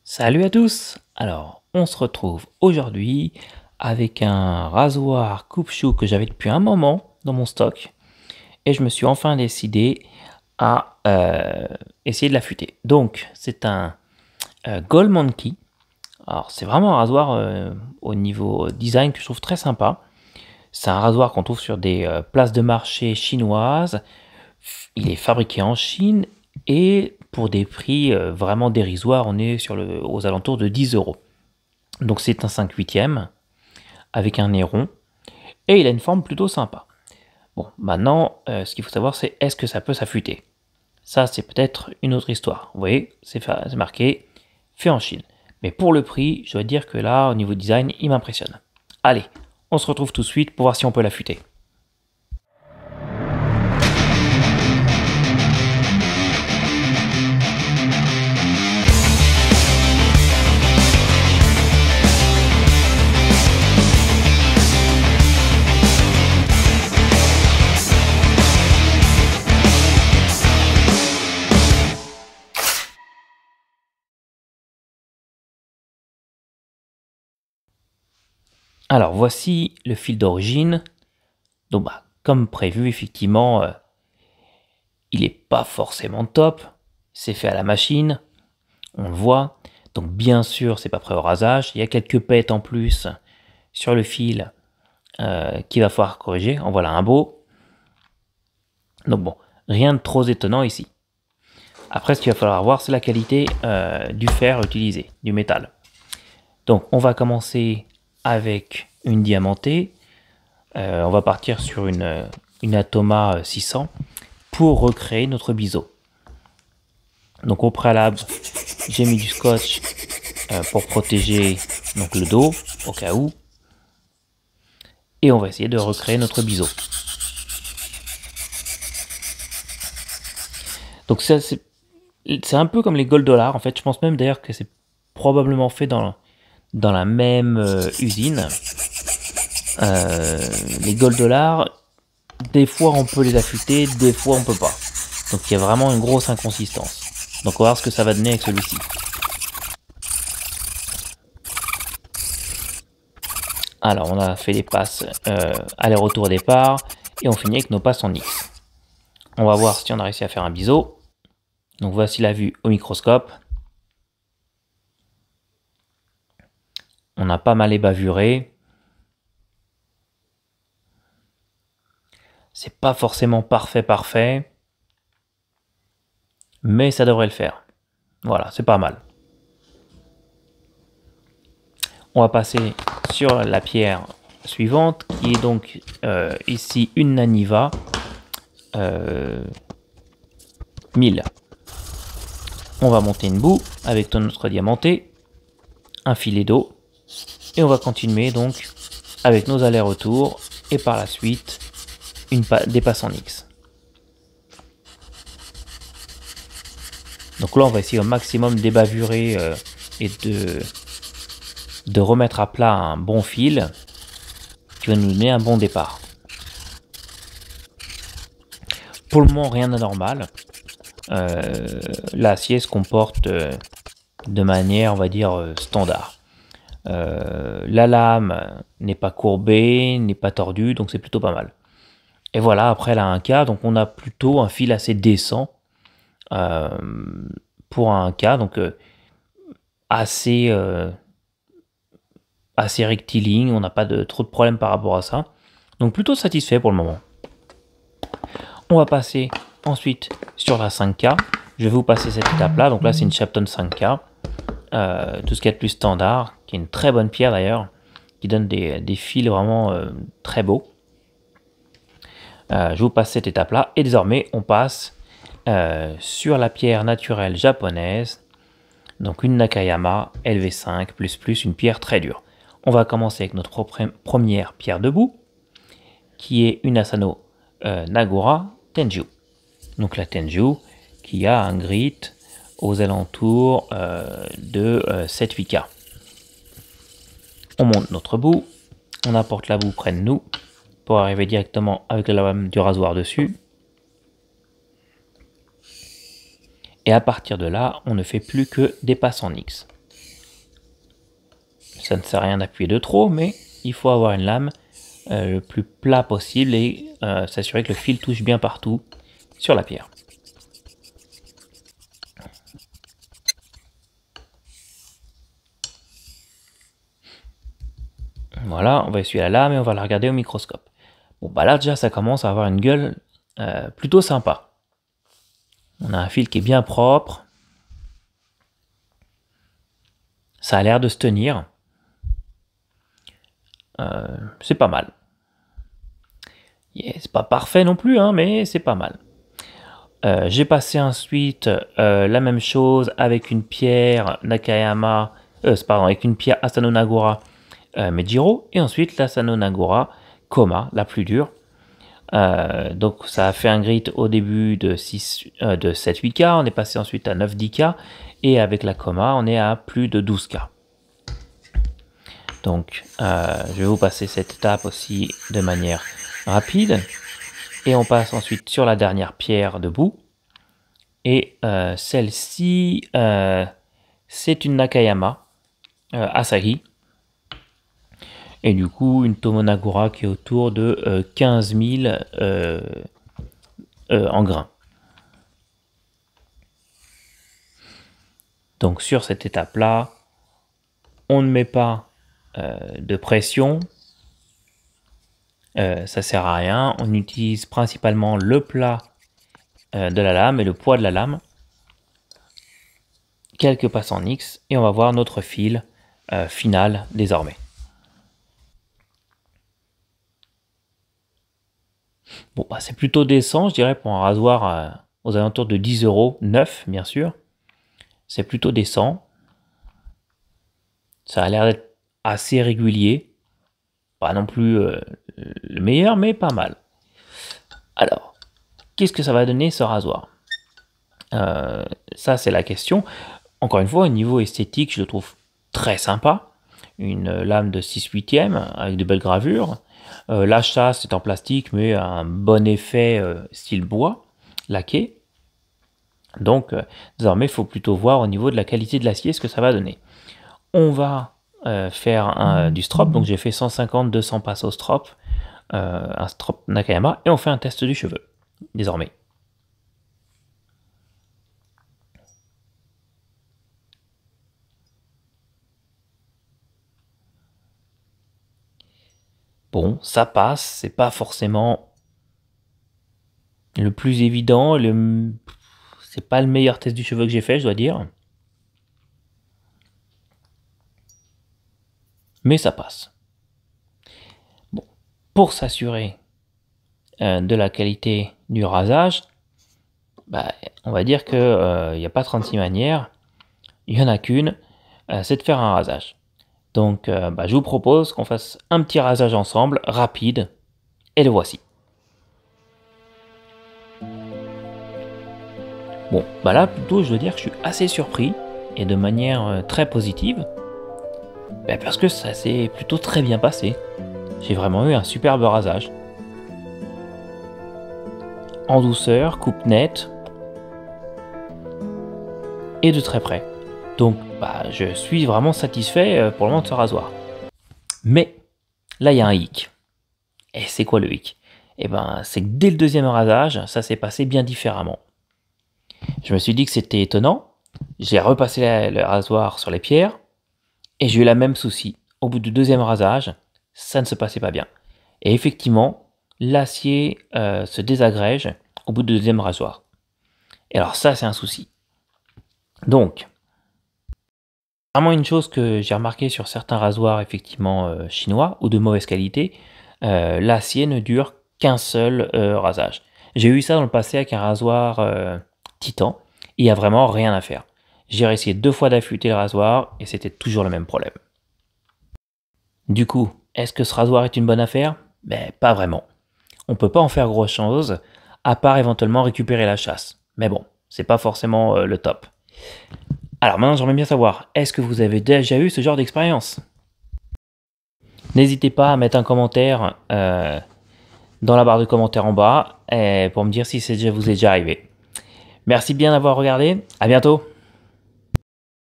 Salut à tous! Alors, on se retrouve aujourd'hui avec un rasoir coupe-chou que j'avais depuis un moment dans mon stock et je me suis enfin décidé à essayer de l'affûter. Donc, c'est un Gold Monkey. Alors, c'est vraiment un rasoir au niveau design que je trouve très sympa. C'est un rasoir qu'on trouve sur des places de marché chinoises. Il est fabriqué en Chine et pour des prix vraiment dérisoires, on est aux alentours de 10 euros. Donc c'est un 5/8 avec un nez rond et il a une forme plutôt sympa. Bon, maintenant, ce qu'il faut savoir, c'est est-ce que ça peut s'affûter? Ça, c'est peut-être une autre histoire. Vous voyez, c'est marqué fait en Chine. Mais pour le prix, je dois dire que là, au niveau design, il m'impressionne. Allez, on se retrouve tout de suite pour voir si on peut l'affûter. Alors, voici le fil d'origine. Donc, comme prévu, effectivement, il n'est pas forcément top. C'est fait à la machine, on le voit. Donc, bien sûr, c'est pas prêt au rasage. Il y a quelques pets en plus sur le fil qu'il va falloir corriger. En voilà un beau. Donc, bon, rien de trop étonnant ici. Après, ce qu'il va falloir voir, c'est la qualité du fer utilisé, du métal. Donc, on va commencer avec une diamantée. On va partir sur une Atoma 600 pour recréer notre biseau. Donc, au préalable, j'ai mis du scotch pour protéger donc, le dos, au cas où. Et on va essayer de recréer notre biseau. Donc, c'est un peu comme les Gold Dollars. En fait, je pense même d'ailleurs que c'est probablement fait dans la même usine. Les Gold Dollars, des fois on peut les affûter, des fois on peut pas. Donc il y a vraiment une grosse inconsistance. Donc on va voir ce que ça va donner avec celui-ci. Alors on a fait les passes aller-retour au départ et on finit avec nos passes en X. On va voir si on a réussi à faire un biseau. Donc voici la vue au microscope. On a pas mal ébavuré. C'est pas forcément parfait, mais ça devrait le faire. Voilà, c'est pas mal. On va passer sur la pierre suivante, qui est donc ici une Naniva 1000. On va monter une boue avec notre diamanté, un filet d'eau, et on va continuer donc avec nos allers-retours, et par la suite des passes en X. Donc là on va essayer au maximum d'ébavurer et de remettre à plat un bon fil qui va nous donner un bon départ. Pour le moment rien d'anormal. L'acier se comporte de manière on va dire standard. La lame n'est pas courbée, n'est pas tordue, donc c'est plutôt pas mal. Et voilà, après elle a un K, donc on a plutôt un fil assez décent pour un K, donc assez rectiligne, on n'a pas trop de problèmes par rapport à ça. Donc plutôt satisfait pour le moment. On va passer ensuite sur la 5K. Je vais vous passer cette étape-là. Donc là, c'est une Shapton 5K. Tout ce qu'il y a de plus standard, qui est une très bonne pierre d'ailleurs, qui donne des fils vraiment très beaux. Je vous passe cette étape-là. Et désormais, on passe sur la pierre naturelle japonaise. Donc une Nakayama LV5++, une pierre très dure. On va commencer avec notre première pierre debout, qui est une Asano Nagura Tenju. Donc la Tenju, qui a un grit aux alentours de 7-8K. On monte notre boue, on apporte la boue près de nous, pour arriver directement avec la lame du rasoir dessus. Et à partir de là, on ne fait plus que des passes en X. ça ne sert à rien d'appuyer de trop, mais il faut avoir une lame le plus plat possible et s'assurer que le fil touche bien partout sur la pierre. Voilà, on va essuyer la lame et on va la regarder au microscope. Bon, bah là déjà ça commence à avoir une gueule plutôt sympa. On a un fil qui est bien propre. Ça a l'air de se tenir. C'est pas mal. C'est pas parfait non plus, hein, mais c'est pas mal. J'ai passé ensuite la même chose avec une pierre Nakayama, avec une pierre Asano Nagura Mejiro, et ensuite l'Asano Nagura Koma, la plus dure. Donc ça a fait un grit au début de 7-8K, on est passé ensuite à 9-10K, et avec la Koma, on est à plus de 12K. Donc je vais vous passer cette étape aussi de manière rapide. Et on passe ensuite sur la dernière pierre debout. Et celle-ci, c'est une Nakayama Asahi. Et du coup, une Tomonagura qui est autour de 15 000 en grains. Donc sur cette étape-là, on ne met pas de pression. Ça sert à rien. On utilise principalement le plat de la lame et le poids de la lame. Quelques passes en X et on va voir notre fil final désormais. Bon, bah, c'est plutôt décent, je dirais, pour un rasoir aux alentours de 10 €, neuf bien sûr. C'est plutôt décent. Ça a l'air d'être assez régulier. Pas non plus le meilleur, mais pas mal. Alors, qu'est-ce que ça va donner ce rasoir? Ça, c'est la question. Encore une fois, au niveau esthétique, je le trouve très sympa. Une lame de 6/8e avec de belles gravures. La chasse est en plastique, mais un bon effet style bois, laqué. Donc, désormais, il faut plutôt voir au niveau de la qualité de l'acier ce que ça va donner. On va faire du strop, donc j'ai fait 150-200 passes au strop, un strop Nakayama, et on fait un test du cheveu, désormais. Bon, ça passe, c'est pas forcément le plus évident, c'est pas le meilleur test du cheveu que j'ai fait, je dois dire. Mais ça passe. Bon, pour s'assurer de la qualité du rasage, bah, on va dire qu'il n'y a pas 36 manières, il n'y en a qu'une, c'est de faire un rasage. Donc bah, je vous propose qu'on fasse un petit rasage ensemble, rapide, et le voici. Bon, bah là plutôt je dois dire que je suis assez surpris, et de manière très positive, bah, parce que ça s'est plutôt très bien passé. J'ai vraiment eu un superbe rasage. En douceur, coupe nette, et de très près. Donc bah, je suis vraiment satisfait pour le moment de ce rasoir. Mais là il y a un hic. Et c'est quoi le hic? Eh ben c'est que dès le deuxième rasage, ça s'est passé bien différemment. Je me suis dit que c'était étonnant. J'ai repassé le rasoir sur les pierres et j'ai eu la même souci. Au bout du deuxième rasage, ça ne se passait pas bien. Et effectivement, l'acier se désagrège au bout du deuxième rasoir. Et alors ça, c'est un souci. Donc, vraiment une chose que j'ai remarqué sur certains rasoirs effectivement chinois ou de mauvaise qualité, l'acier ne dure qu'un seul rasage. J'ai eu ça dans le passé avec un rasoir Titan, il n'y a vraiment rien à faire. J'ai essayé 2 fois d'affûter le rasoir et c'était toujours le même problème. Du coup, est-ce que ce rasoir est une bonne affaire? Ben, pas vraiment. On peut pas en faire grosse chose, à part éventuellement récupérer la chasse. Mais bon, c'est pas forcément le top. Alors maintenant, j'aimerais bien savoir, est-ce que vous avez déjà eu ce genre d'expérience? N'hésitez pas à mettre un commentaire dans la barre de commentaires en bas pour me dire si ça vous est déjà arrivé. Merci bien d'avoir regardé, à bientôt.